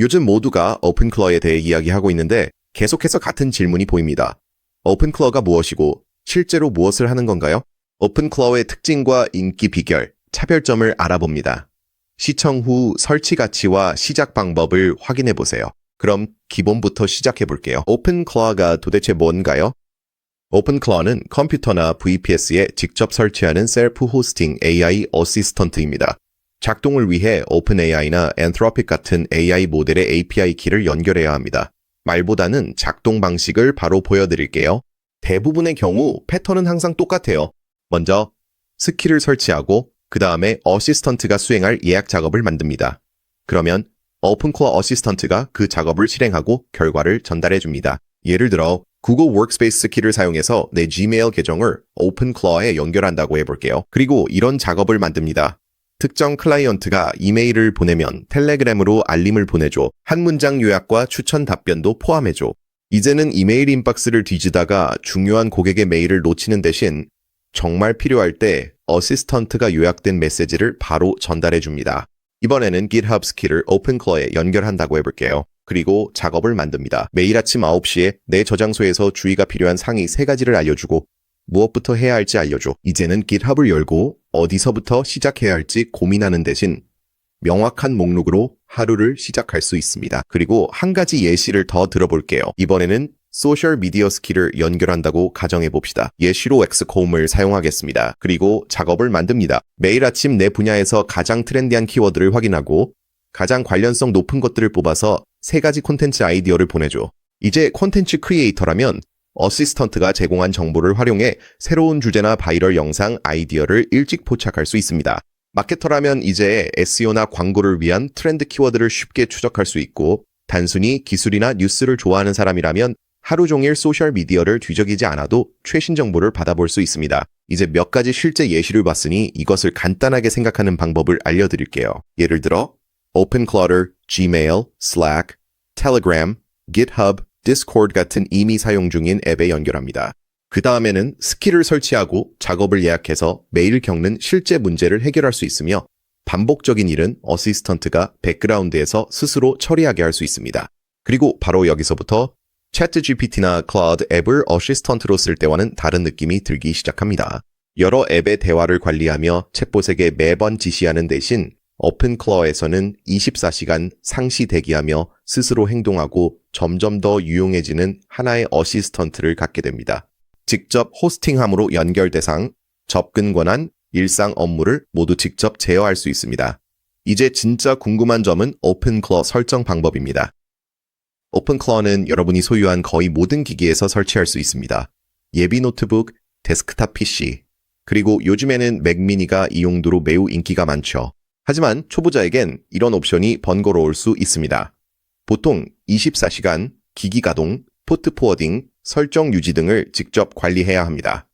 요즘 모두가 오픈클러에 대해 이야기하고 있는데 계속해서 같은 질문이 보입니다. 오픈클러가 무엇이고 실제로 무엇을 하는 건가요? 오픈클러의 특징과 인기 비결, 차별점을 알아봅니다. 시청 후 설치 가치와 시작 방법을 확인해 보세요. 그럼 기본부터 시작해 볼게요. 오픈클러가 도대체 뭔가요? 오픈클러는 컴퓨터나 VPS에 직접 설치하는 셀프 호스팅 AI 어시스턴트입니다. 작동을 위해 오픈AI나 Anthropic 같은 AI 모델의 API 키를 연결해야 합니다. 말보다는 작동 방식을 바로 보여드릴게요. 대부분의 경우 패턴은 항상 똑같아요. 먼저 스킬을 설치하고 그 다음에 어시스턴트가 수행할 예약 작업을 만듭니다. 그러면 오픈클러 어시스턴트가 그 작업을 실행하고 결과를 전달해 줍니다. 예를 들어 구글 워크스페이스 스킬을 사용해서 내 Gmail 계정을 오픈클러에 연결한다고 해볼게요. 그리고 이런 작업을 만듭니다. 특정 클라이언트가 이메일을 보내면 텔레그램으로 알림을 보내줘. 한 문장 요약과 추천 답변도 포함해줘. 이제는 이메일 인박스를 뒤지다가 중요한 고객의 메일을 놓치는 대신 정말 필요할 때 어시스턴트가 요약된 메시지를 바로 전달해 줍니다. 이번에는 GitHub 스킬을 오픈클러에 연결한다고 해볼게요. 그리고 작업을 만듭니다. 매일 아침 9시에 내 저장소에서 주의가 필요한 상위 3가지를 알려주고 무엇부터 해야 할지 알려줘. 이제는 GitHub을 열고 어디서부터 시작해야 할지 고민하는 대신 명확한 목록으로 하루를 시작할 수 있습니다. 그리고 한 가지 예시를 더 들어볼게요. 이번에는 소셜 미디어 스킬을 연결한다고 가정해봅시다. 예시로 엑스콤을 사용하겠습니다. 그리고 작업을 만듭니다. 매일 아침 내 분야에서 가장 트렌디한 키워드를 확인하고 가장 관련성 높은 것들을 뽑아서 3가지 콘텐츠 아이디어를 보내줘. 이제 콘텐츠 크리에이터라면 어시스턴트가 제공한 정보를 활용해 새로운 주제나 바이럴 영상 아이디어를 일찍 포착할 수 있습니다. 마케터라면 이제 SEO나 광고를 위한 트렌드 키워드를 쉽게 추적할 수 있고 단순히 기술이나 뉴스를 좋아하는 사람이라면 하루 종일 소셜 미디어를 뒤적이지 않아도 최신 정보를 받아볼 수 있습니다. 이제 몇 가지 실제 예시를 봤으니 이것을 간단하게 생각하는 방법을 알려드릴게요. 예를 들어 오픈클러를 Gmail, Slack, Telegram, GitHub, Discord 같은 이미 사용 중인 앱에 연결합니다. 그 다음에는 스킬을 설치하고 작업을 예약해서 매일 겪는 실제 문제를 해결할 수 있으며 반복적인 일은 어시스턴트가 백그라운드에서 스스로 처리하게 할 수 있습니다. 그리고 바로 여기서부터 챗GPT나 클라우드 앱을 어시스턴트로 쓸 때와는 다른 느낌이 들기 시작합니다. 여러 앱의 대화를 관리하며 챗봇에게 매번 지시하는 대신 오픈클러에서는 24시간 상시 대기하며 스스로 행동하고 점점 더 유용해지는 하나의 어시스턴트를 갖게 됩니다. 직접 호스팅함으로 연결 대상, 접근 권한, 일상 업무를 모두 직접 제어할 수 있습니다. 이제 진짜 궁금한 점은 오픈클러 설정 방법입니다. 오픈클러는 여러분이 소유한 거의 모든 기기에서 설치할 수 있습니다. 예비 노트북, 데스크탑 PC, 그리고 요즘에는 맥 미니가 이 용도로 매우 인기가 많죠. 하지만 초보자에겐 이런 옵션이 번거로울 수 있습니다. 보통 24시간, 기기 가동, 포트 포워딩, 설정 유지 등을 직접 관리해야 합니다.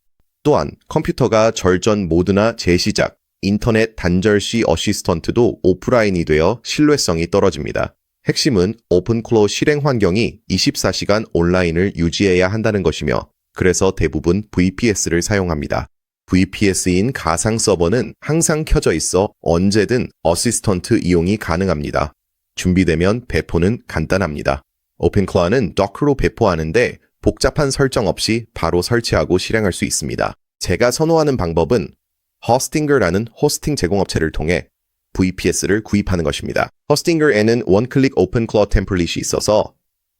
또한 컴퓨터가 절전 모드나 재시작, 인터넷 단절 시 어시스턴트도 오프라인이 되어 신뢰성이 떨어집니다. 핵심은 오픈클러 실행 환경이 24시간 온라인을 유지해야 한다는 것이며 그래서 대부분 VPS를 사용합니다. VPS인 가상 서버는 항상 켜져 있어 언제든 어시스턴트 이용이 가능합니다. 준비되면 배포는 간단합니다. 오픈클러는 Docker로 배포하는데 복잡한 설정 없이 바로 설치하고 실행할 수 있습니다. 제가 선호하는 방법은 Hostinger라는 호스팅 제공업체를 통해 VPS를 구입하는 것입니다. Hostinger에는 원클릭 오픈클러 템플릿이 있어서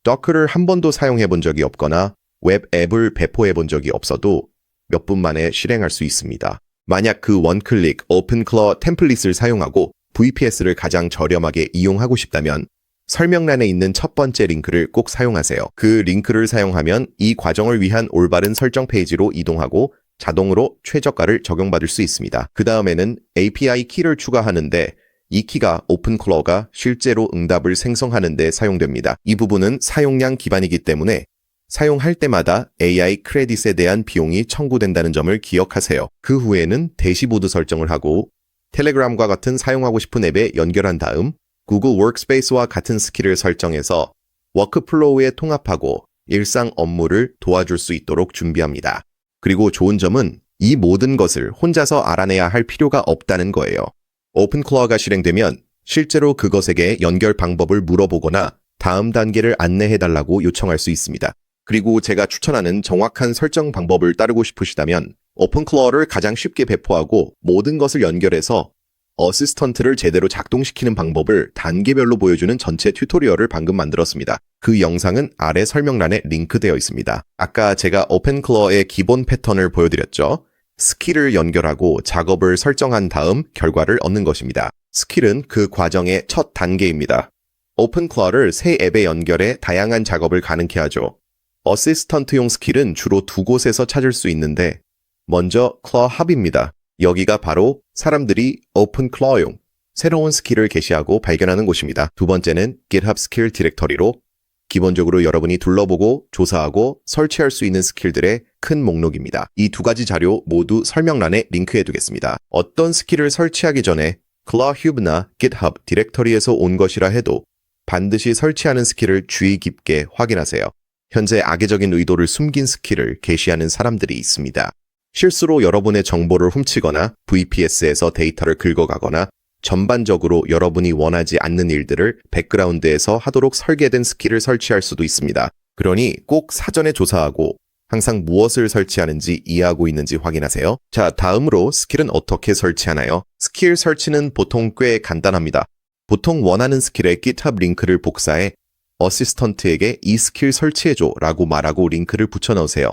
Docker를 한 번도 사용해 본 적이 없거나 웹 앱을 배포해 본 적이 없어도 몇 분 만에 실행할 수 있습니다. 만약 그 원클릭 오픈클러 템플릿을 사용하고 VPS를 가장 저렴하게 이용하고 싶다면 설명란에 있는 첫 번째 링크를 꼭 사용하세요. 그 링크를 사용하면 이 과정을 위한 올바른 설정 페이지로 이동하고 자동으로 최저가를 적용받을 수 있습니다. 그 다음에는 API 키를 추가하는데 이 키가 오픈클러가 실제로 응답을 생성하는 데 사용됩니다. 이 부분은 사용량 기반이기 때문에 사용할 때마다 AI 크레딧에 대한 비용이 청구된다는 점을 기억하세요. 그 후에는 대시보드 설정을 하고 텔레그램과 같은 사용하고 싶은 앱에 연결한 다음 구글 워크스페이스와 같은 스킬을 설정해서 워크플로우에 통합하고 일상 업무를 도와줄 수 있도록 준비합니다. 그리고 좋은 점은 이 모든 것을 혼자서 알아내야 할 필요가 없다는 거예요. 오픈클러가 실행되면 실제로 그것에게 연결 방법을 물어보거나 다음 단계를 안내해달라고 요청할 수 있습니다. 그리고 제가 추천하는 정확한 설정 방법을 따르고 싶으시다면 오픈클로어를 가장 쉽게 배포하고 모든 것을 연결해서 어시스턴트를 제대로 작동시키는 방법을 단계별로 보여주는 전체 튜토리얼을 방금 만들었습니다. 그 영상은 아래 설명란에 링크되어 있습니다. 아까 제가 오픈클로어의 기본 패턴을 보여드렸죠. 스킬을 연결하고 작업을 설정한 다음 결과를 얻는 것입니다. 스킬은 그 과정의 첫 단계입니다. 오픈클로어를 새 앱에 연결해 다양한 작업을 가능케 하죠. 어시스턴트용 스킬은 주로 두 곳에서 찾을 수 있는데 먼저 클로어 헙입니다. 여기가 바로 사람들이 오픈클로어용 새로운 스킬을 게시하고 발견하는 곳입니다. 두 번째는 GitHub 스킬 디렉터리로 기본적으로 여러분이 둘러보고 조사하고 설치할 수 있는 스킬들의 큰 목록입니다. 이 두 가지 자료 모두 설명란에 링크해 두겠습니다. 어떤 스킬을 설치하기 전에 클로어 헙나 GitHub 디렉터리에서 온 것이라 해도 반드시 설치하는 스킬을 주의 깊게 확인하세요. 현재 악의적인 의도를 숨긴 스킬을 게시하는 사람들이 있습니다. 실수로 여러분의 정보를 훔치거나 VPS에서 데이터를 긁어가거나 전반적으로 여러분이 원하지 않는 일들을 백그라운드에서 하도록 설계된 스킬을 설치할 수도 있습니다. 그러니 꼭 사전에 조사하고 항상 무엇을 설치하는지 이해하고 있는지 확인하세요. 자, 다음으로 스킬은 어떻게 설치하나요? 스킬 설치는 보통 꽤 간단합니다. 보통 원하는 스킬의 GitHub 링크를 복사해 어시스턴트에게 이 스킬 설치해줘 라고 말하고 링크를 붙여넣으세요.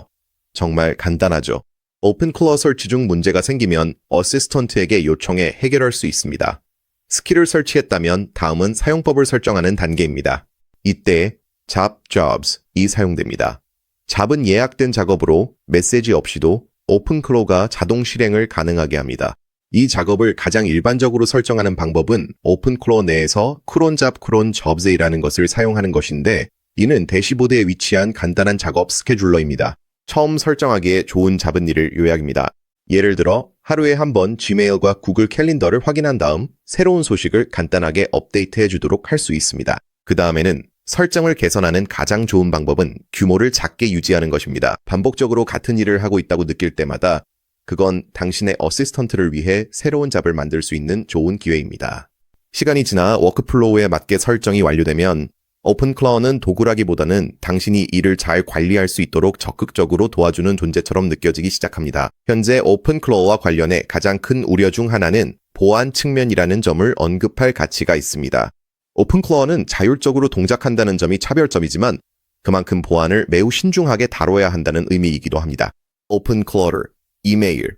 정말 간단하죠. 오픈클로어 설치 중 문제가 생기면 어시스턴트에게 요청해 해결할 수 있습니다. 스킬을 설치했다면 다음은 사용법을 설정하는 단계입니다. 이때 잡 jobs이 사용됩니다. 잡은 예약된 작업으로 메시지 없이도 오픈클로어가 자동 실행을 가능하게 합니다. 이 작업을 가장 일반적으로 설정하는 방법은 오픈클로어 내에서 cron job cron jobs이라는 것을 사용하는 것인데 이는 대시보드에 위치한 간단한 작업 스케줄러입니다. 처음 설정하기에 좋은 잡은일을 요약입니다. 예를 들어 하루에 한 번 지메일과 구글 캘린더를 확인한 다음 새로운 소식을 간단하게 업데이트해 주도록 할 수 있습니다. 그 다음에는 설정을 개선하는 가장 좋은 방법은 규모를 작게 유지하는 것입니다. 반복적으로 같은 일을 하고 있다고 느낄 때마다 그건 당신의 어시스턴트를 위해 새로운 잡을 만들 수 있는 좋은 기회입니다. 시간이 지나 워크플로우에 맞게 설정이 완료되면 오픈클로어는 도구라기보다는 당신이 일을 잘 관리할 수 있도록 적극적으로 도와주는 존재처럼 느껴지기 시작합니다. 현재 오픈클로어와 관련해 가장 큰 우려 중 하나는 보안 측면이라는 점을 언급할 가치가 있습니다. 오픈클로어는 자율적으로 동작한다는 점이 차별점이지만 그만큼 보안을 매우 신중하게 다뤄야 한다는 의미이기도 합니다. 오픈클로어를 이메일,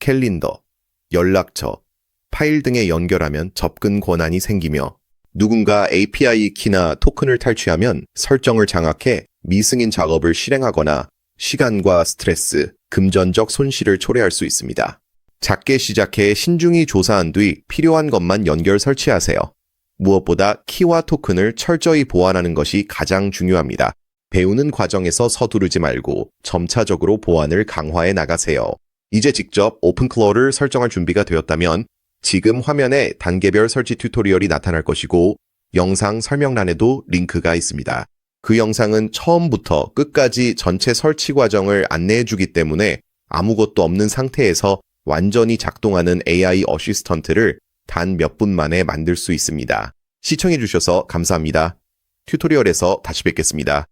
캘린더, 연락처, 파일 등에 연결하면 접근 권한이 생기며 누군가 API 키나 토큰을 탈취하면 설정을 장악해 미승인 작업을 실행하거나 시간과 스트레스, 금전적 손실을 초래할 수 있습니다. 작게 시작해 신중히 조사한 뒤 필요한 것만 연결 설치하세요. 무엇보다 키와 토큰을 철저히 보완하는 것이 가장 중요합니다. 배우는 과정에서 서두르지 말고 점차적으로 보안을 강화해 나가세요. 이제 직접 오픈클로어를 설정할 준비가 되었다면 지금 화면에 단계별 설치 튜토리얼이 나타날 것이고 영상 설명란에도 링크가 있습니다. 그 영상은 처음부터 끝까지 전체 설치 과정을 안내해 주기 때문에 아무것도 없는 상태에서 완전히 작동하는 AI 어시스턴트를 단 몇 분 만에 만들 수 있습니다. 시청해 주셔서 감사합니다. 튜토리얼에서 다시 뵙겠습니다.